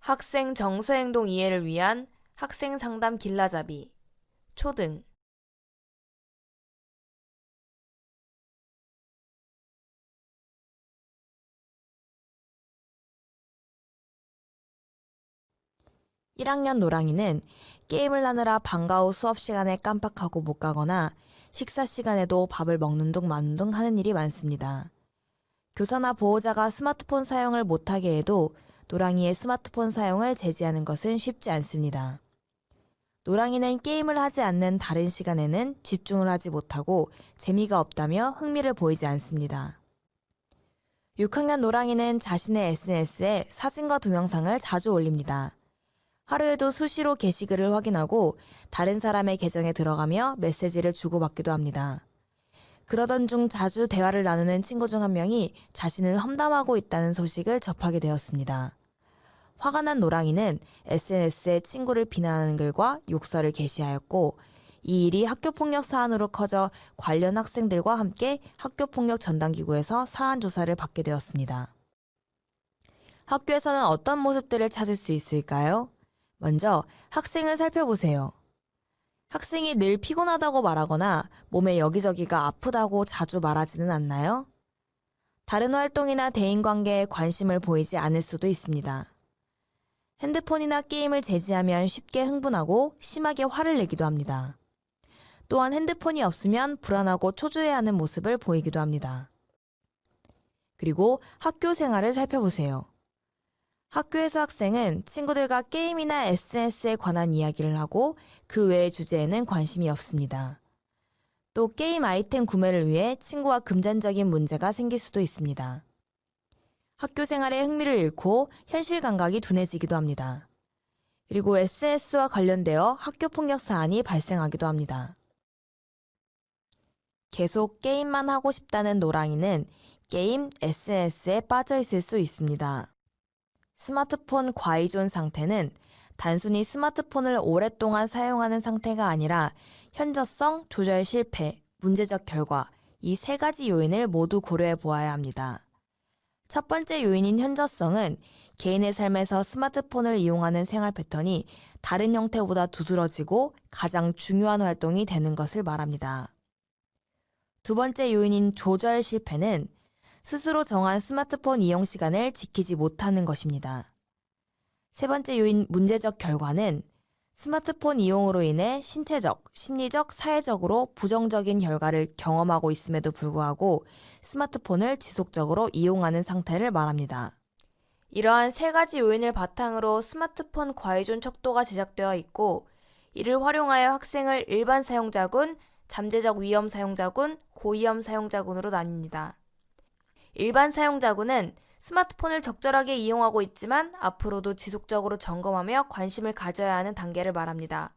학생 정서행동 이해를 위한 학생 상담 길라잡이, 초등. 1학년 노랑이는 게임을 하느라 방과 후 수업 시간에 깜빡하고 못 가거나 식사 시간에도 밥을 먹는 둥 마는 둥 하는 일이 많습니다. 교사나 보호자가 스마트폰 사용을 못하게 해도 노랑이의 스마트폰 사용을 제지하는 것은 쉽지 않습니다. 노랑이는 게임을 하지 않는 다른 시간에는 집중을 하지 못하고 재미가 없다며 흥미를 보이지 않습니다. 6학년 노랑이는 자신의 SNS에 사진과 동영상을 자주 올립니다. 하루에도 수시로 게시글을 확인하고 다른 사람의 계정에 들어가며 메시지를 주고받기도 합니다. 그러던 중 자주 대화를 나누는 친구 중 한 명이 자신을 험담하고 있다는 소식을 접하게 되었습니다. 화가 난 노랑이는 SNS에 친구를 비난하는 글과 욕설을 게시하였고 이 일이 학교폭력 사안으로 커져 관련 학생들과 함께 학교폭력 전담기구에서 사안 조사를 받게 되었습니다. 학교에서는 어떤 모습들을 찾을 수 있을까요? 먼저 학생을 살펴보세요. 학생이 늘 피곤하다고 말하거나 몸에 여기저기가 아프다고 자주 말하지는 않나요? 다른 활동이나 대인관계에 관심을 보이지 않을 수도 있습니다. 핸드폰이나 게임을 제지하면 쉽게 흥분하고 심하게 화를 내기도 합니다. 또한 핸드폰이 없으면 불안하고 초조해하는 모습을 보이기도 합니다. 그리고 학교 생활을 살펴보세요. 학교에서 학생은 친구들과 게임이나 SNS에 관한 이야기를 하고 그 외의 주제에는 관심이 없습니다. 또 게임 아이템 구매를 위해 친구와 금전적인 문제가 생길 수도 있습니다. 학교 생활에 흥미를 잃고 현실 감각이 둔해지기도 합니다. 그리고 SNS와 관련되어 학교 폭력 사안이 발생하기도 합니다. 계속 게임만 하고 싶다는 노랑이는 게임, SNS에 빠져 있을 수 있습니다. 스마트폰 과의존 상태는 단순히 스마트폰을 오랫동안 사용하는 상태가 아니라 현저성, 조절 실패, 문제적 결과 이 세 가지 요인을 모두 고려해 보아야 합니다. 첫 번째 요인인 현저성은 개인의 삶에서 스마트폰을 이용하는 생활 패턴이 다른 형태보다 두드러지고 가장 중요한 활동이 되는 것을 말합니다. 두 번째 요인인 조절 실패는 스스로 정한 스마트폰 이용 시간을 지키지 못하는 것입니다. 세 번째 요인 문제적 결과는 스마트폰 이용으로 인해 신체적, 심리적, 사회적으로 부정적인 결과를 경험하고 있음에도 불구하고 스마트폰을 지속적으로 이용하는 상태를 말합니다. 이러한 세 가지 요인을 바탕으로 스마트폰 과의존 척도가 제작되어 있고 이를 활용하여 학생을 일반 사용자군, 잠재적 위험 사용자군, 고위험 사용자군으로 나뉩니다. 일반 사용자군은 스마트폰을 적절하게 이용하고 있지만 앞으로도 지속적으로 점검하며 관심을 가져야 하는 단계를 말합니다.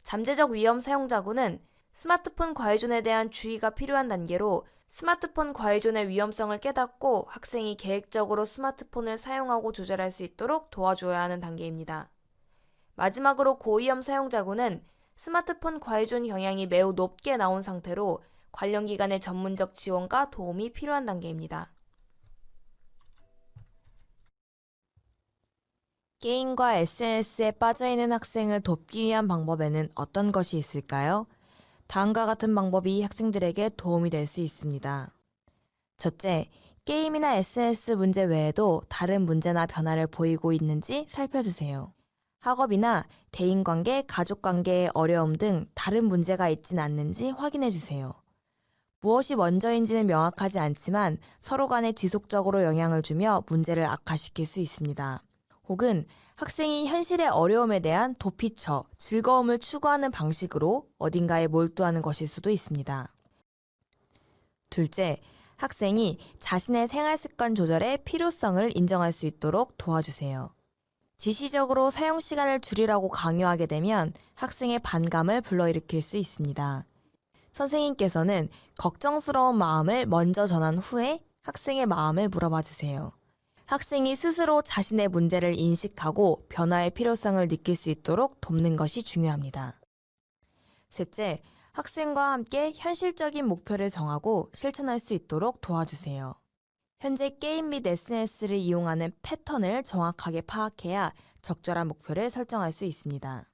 잠재적 위험 사용자군은 스마트폰 과의존에 대한 주의가 필요한 단계로 스마트폰 과의존의 위험성을 깨닫고 학생이 계획적으로 스마트폰을 사용하고 조절할 수 있도록 도와줘야 하는 단계입니다. 마지막으로 고위험 사용자군은 스마트폰 과의존 경향이 매우 높게 나온 상태로 관련 기관의 전문적 지원과 도움이 필요한 단계입니다. 게임과 SNS에 빠져있는 학생을 돕기 위한 방법에는 어떤 것이 있을까요? 다음과 같은 방법이 학생들에게 도움이 될 수 있습니다. 첫째, 게임이나 SNS 문제 외에도 다른 문제나 변화를 보이고 있는지 살펴주세요. 학업이나 대인관계, 가족관계의 어려움 등 다른 문제가 있진 않는지 확인해주세요. 무엇이 먼저인지는 명확하지 않지만 서로 간에 지속적으로 영향을 주며 문제를 악화시킬 수 있습니다. 혹은 학생이 현실의 어려움에 대한 도피처, 즐거움을 추구하는 방식으로 어딘가에 몰두하는 것일 수도 있습니다. 둘째, 학생이 자신의 생활 습관 조절의 필요성을 인정할 수 있도록 도와주세요. 지시적으로 사용 시간을 줄이라고 강요하게 되면 학생의 반감을 불러일으킬 수 있습니다. 선생님께서는 걱정스러운 마음을 먼저 전한 후에 학생의 마음을 물어봐 주세요. 학생이 스스로 자신의 문제를 인식하고 변화의 필요성을 느낄 수 있도록 돕는 것이 중요합니다. 셋째, 학생과 함께 현실적인 목표를 정하고 실천할 수 있도록 도와주세요. 현재 게임 및 SNS를 이용하는 패턴을 정확하게 파악해야 적절한 목표를 설정할 수 있습니다.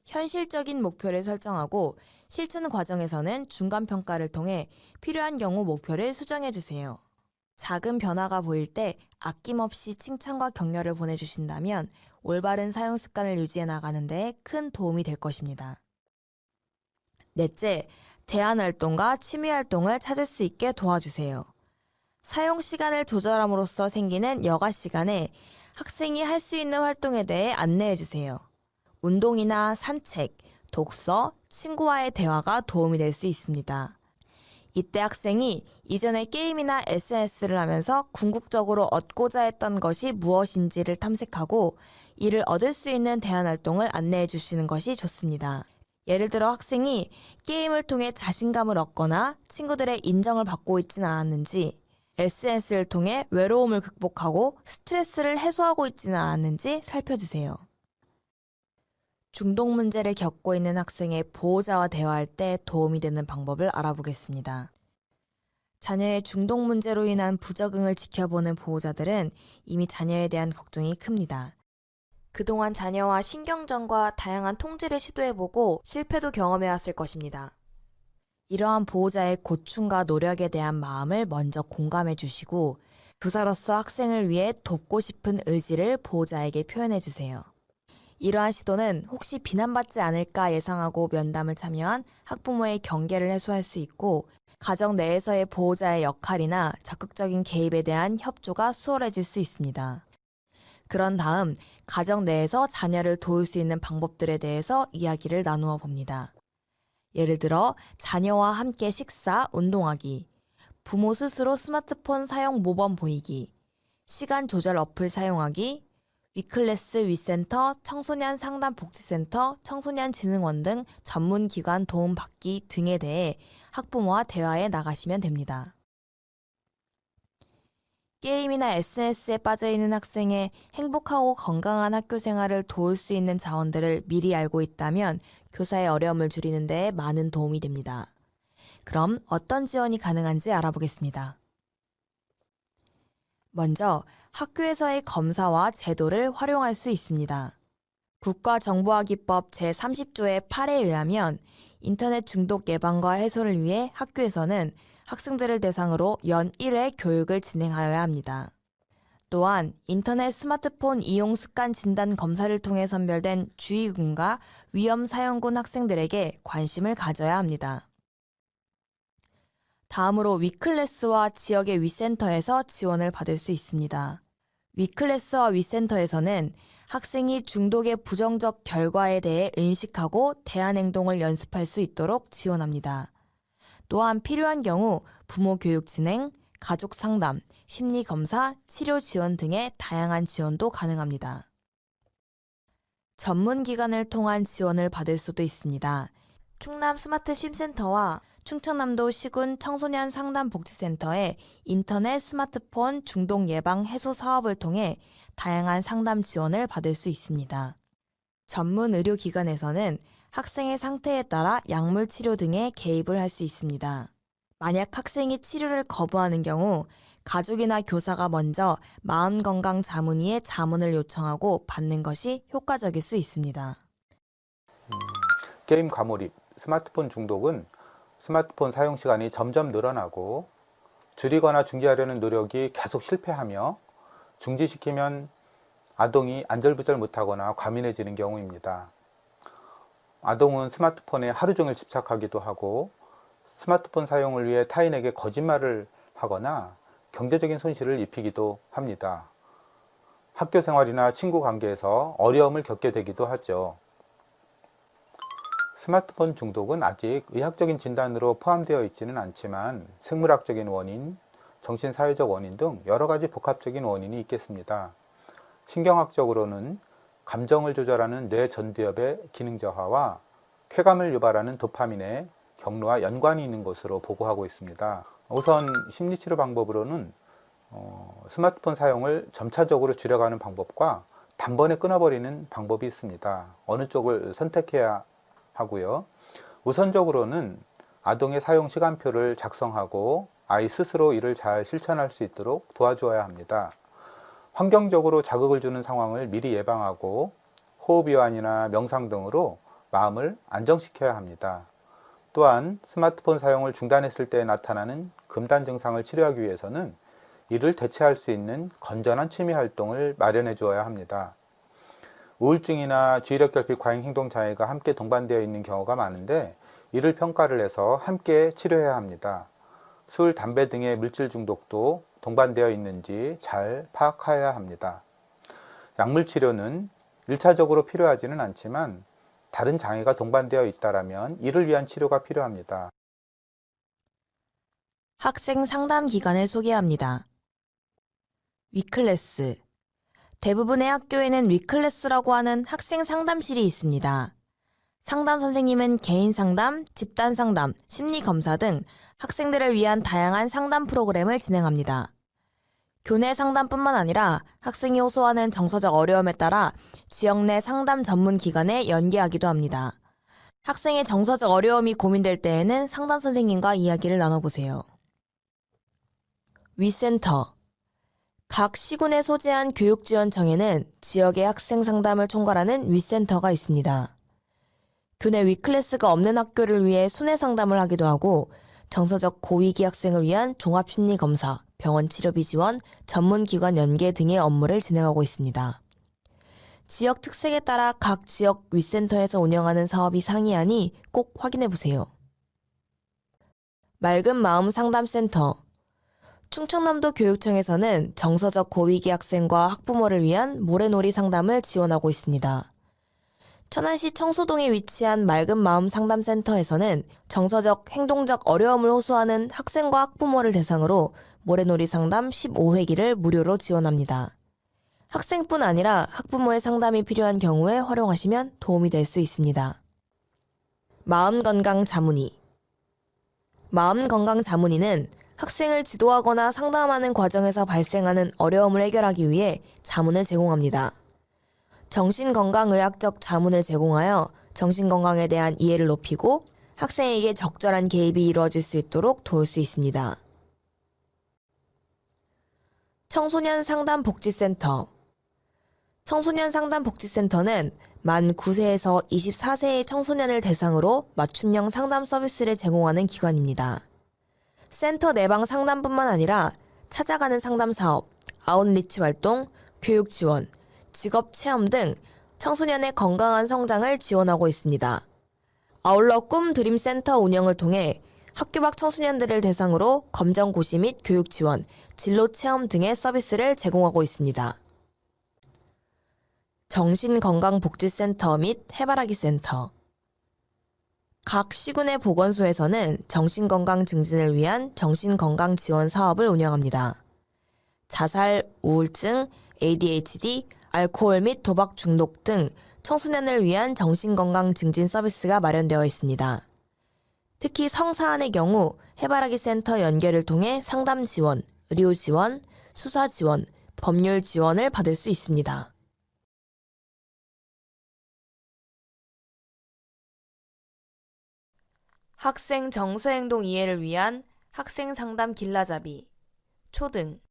현실적인 목표를 설정하고 실천 과정에서는 중간 평가를 통해 필요한 경우 목표를 수정해 주세요. 작은 변화가 보일 때 아낌없이 칭찬과 격려를 보내주신다면 올바른 사용 습관을 유지해 나가는 데 큰 도움이 될 것입니다. 넷째, 대안 활동과 취미 활동을 찾을 수 있게 도와주세요. 사용 시간을 조절함으로써 생기는 여가 시간에 학생이 할 수 있는 활동에 대해 안내해 주세요. 운동이나 산책, 독서, 친구와의 대화가 도움이 될 수 있습니다. 이때 학생이 이전에 게임이나 SNS를 하면서 궁극적으로 얻고자 했던 것이 무엇인지를 탐색하고 이를 얻을 수 있는 대안 활동을 안내해 주시는 것이 좋습니다. 예를 들어 학생이 게임을 통해 자신감을 얻거나 친구들의 인정을 받고 있지는 않았는지, SNS를 통해 외로움을 극복하고 스트레스를 해소하고 있지는 않았는지 살펴주세요. 중독 문제를 겪고 있는 학생의 보호자와 대화할 때 도움이 되는 방법을 알아보겠습니다. 자녀의 중독 문제로 인한 부적응을 지켜보는 보호자들은 이미 자녀에 대한 걱정이 큽니다. 그동안 자녀와 신경전과 다양한 통제를 시도해보고 실패도 경험해왔을 것입니다. 이러한 보호자의 고충과 노력에 대한 마음을 먼저 공감해 주시고 교사로서 학생을 위해 돕고 싶은 의지를 보호자에게 표현해 주세요. 이러한 시도는 혹시 비난받지 않을까 예상하고 면담을 참여한 학부모의 경계를 해소할 수 있고 가정 내에서의 보호자의 역할이나 적극적인 개입에 대한 협조가 수월해질 수 있습니다. 그런 다음 가정 내에서 자녀를 도울 수 있는 방법들에 대해서 이야기를 나누어 봅니다. 예를 들어 자녀와 함께 식사, 운동하기, 부모 스스로 스마트폰 사용 모범 보이기, 시간 조절 어플 사용하기, 위클래스 위센터, 청소년 상담복지센터, 청소년진흥원 등 전문기관 도움받기 등에 대해 학부모와 대화해 나가시면 됩니다. 게임이나 SNS에 빠져있는 학생의 행복하고 건강한 학교 생활을 도울 수 있는 자원들을 미리 알고 있다면 교사의 어려움을 줄이는 데 많은 도움이 됩니다. 그럼 어떤 지원이 가능한지 알아보겠습니다. 먼저 학교에서의 검사와 제도를 활용할 수 있습니다. 국가정보화기법 제30조의 8에 의하면 인터넷 중독 예방과 해소를 위해 학교에서는 학생들을 대상으로 연 1회 교육을 진행하여야 합니다. 또한 인터넷 스마트폰 이용 습관 진단 검사를 통해 선별된 주의군과 위험 사용군 학생들에게 관심을 가져야 합니다. 다음으로 위클래스와 지역의 위센터에서 지원을 받을 수 있습니다. 위클래스와 위센터에서는 학생이 중독의 부정적 결과에 대해 인식하고 대안 행동을 연습할 수 있도록 지원합니다. 또한 필요한 경우 부모 교육 진행, 가족 상담, 심리 검사, 치료 지원 등의 다양한 지원도 가능합니다. 전문 기관을 통한 지원을 받을 수도 있습니다. 충남 스마트 심센터와 충청남도 시군 청소년 상담복지센터의 인터넷 스마트폰 중독 예방 해소 사업을 통해 다양한 상담 지원을 받을 수 있습니다. 전문 의료기관에서는 학생의 상태에 따라 약물 치료 등에 개입을 할 수 있습니다. 만약 학생이 치료를 거부하는 경우 가족이나 교사가 먼저 마음건강 자문위에 자문을 요청하고 받는 것이 효과적일 수 있습니다. 게임 과몰입, 스마트폰 중독은 스마트폰 사용 시간이 점점 늘어나고 줄이거나 중지하려는 노력이 계속 실패하며 중지시키면 아동이 안절부절 못하거나 과민해지는 경우입니다. 아동은 스마트폰에 하루 종일 집착하기도 하고 스마트폰 사용을 위해 타인에게 거짓말을 하거나 경제적인 손실을 입히기도 합니다. 학교 생활이나 친구 관계에서 어려움을 겪게 되기도 하죠. 스마트폰 중독은 아직 의학적인 진단으로 포함되어 있지는 않지만 생물학적인 원인, 정신사회적 원인 등 여러 가지 복합적인 원인이 있겠습니다. 신경학적으로는 감정을 조절하는 뇌 전두엽의 기능 저하와 쾌감을 유발하는 도파민의 경로와 연관이 있는 것으로 보고하고 있습니다. 우선 심리치료 방법으로는 스마트폰 사용을 점차적으로 줄여가는 방법과 단번에 끊어버리는 방법이 있습니다. 어느 쪽을 선택해야 하고요. 우선적으로는 아동의 사용 시간표를 작성하고 아이 스스로 이를 잘 실천할 수 있도록 도와주어야 합니다. 환경적으로 자극을 주는 상황을 미리 예방하고 호흡이완이나 명상 등으로 마음을 안정시켜야 합니다. 또한 스마트폰 사용을 중단했을 때 나타나는 금단 증상을 치료하기 위해서는 이를 대체할 수 있는 건전한 취미 활동을 마련해 주어야 합니다. 우울증이나 주의력 결핍 과잉 행동 장애가 함께 동반되어 있는 경우가 많은데 이를 평가를 해서 함께 치료해야 합니다. 술, 담배 등의 물질 중독도 동반되어 있는지 잘 파악해야 합니다. 약물 치료는 1차적으로 필요하지는 않지만 다른 장애가 동반되어 있다면 이를 위한 치료가 필요합니다. 학생 상담 기관을 소개합니다. 위클래스. 대부분의 학교에는 위클래스라고 하는 학생 상담실이 있습니다. 상담 선생님은 개인 상담, 집단 상담, 심리 검사 등 학생들을 위한 다양한 상담 프로그램을 진행합니다. 교내 상담뿐만 아니라 학생이 호소하는 정서적 어려움에 따라 지역 내 상담 전문 기관에 연계하기도 합니다. 학생의 정서적 어려움이 고민될 때에는 상담 선생님과 이야기를 나눠보세요. 위센터. 각 시군에 소재한 교육지원청에는 지역의 학생 상담을 총괄하는 위센터가 있습니다. 교내 위클래스가 없는 학교를 위해 순회 상담을 하기도 하고 정서적 고위기 학생을 위한 종합심리검사, 병원 치료비 지원, 전문기관 연계 등의 업무를 진행하고 있습니다. 지역 특색에 따라 각 지역 위센터에서 운영하는 사업이 상이하니 꼭 확인해보세요. 맑은 마음 상담센터. 충청남도 교육청에서는 정서적 고위기 학생과 학부모를 위한 모래놀이 상담을 지원하고 있습니다. 천안시 청소동에 위치한 맑은 마음 상담센터에서는 정서적, 행동적 어려움을 호소하는 학생과 학부모를 대상으로 모래놀이 상담 15회기를 무료로 지원합니다. 학생뿐 아니라 학부모의 상담이 필요한 경우에 활용하시면 도움이 될 수 있습니다. 마음건강 자문위. 마음건강 자문위는 학생을 지도하거나 상담하는 과정에서 발생하는 어려움을 해결하기 위해 자문을 제공합니다. 정신건강의학적 자문을 제공하여 정신건강에 대한 이해를 높이고 학생에게 적절한 개입이 이루어질 수 있도록 도울 수 있습니다. 청소년 상담복지센터. 청소년 상담복지센터는 만 9세에서 24세의 청소년을 대상으로 맞춤형 상담 서비스를 제공하는 기관입니다. 센터 내방 상담뿐만 아니라 찾아가는 상담 사업, 아웃리치 활동, 교육 지원, 직업 체험 등 청소년의 건강한 성장을 지원하고 있습니다. 아울러 꿈 드림 센터 운영을 통해 학교 밖 청소년들을 대상으로 검정 고시 및 교육 지원, 진로 체험 등의 서비스를 제공하고 있습니다. 정신건강복지센터 및 해바라기 센터. 각 시군의 보건소에서는 정신건강 증진을 위한 정신건강 지원 사업을 운영합니다. 자살, 우울증, ADHD, 알코올 및 도박 중독 등 청소년을 위한 정신건강 증진 서비스가 마련되어 있습니다. 특히 성사안의 경우 해바라기 센터 연결을 통해 상담 지원, 의료 지원, 수사 지원, 법률 지원을 받을 수 있습니다. 학생 정서행동 이해를 위한 학생 상담 길라잡이, 초등.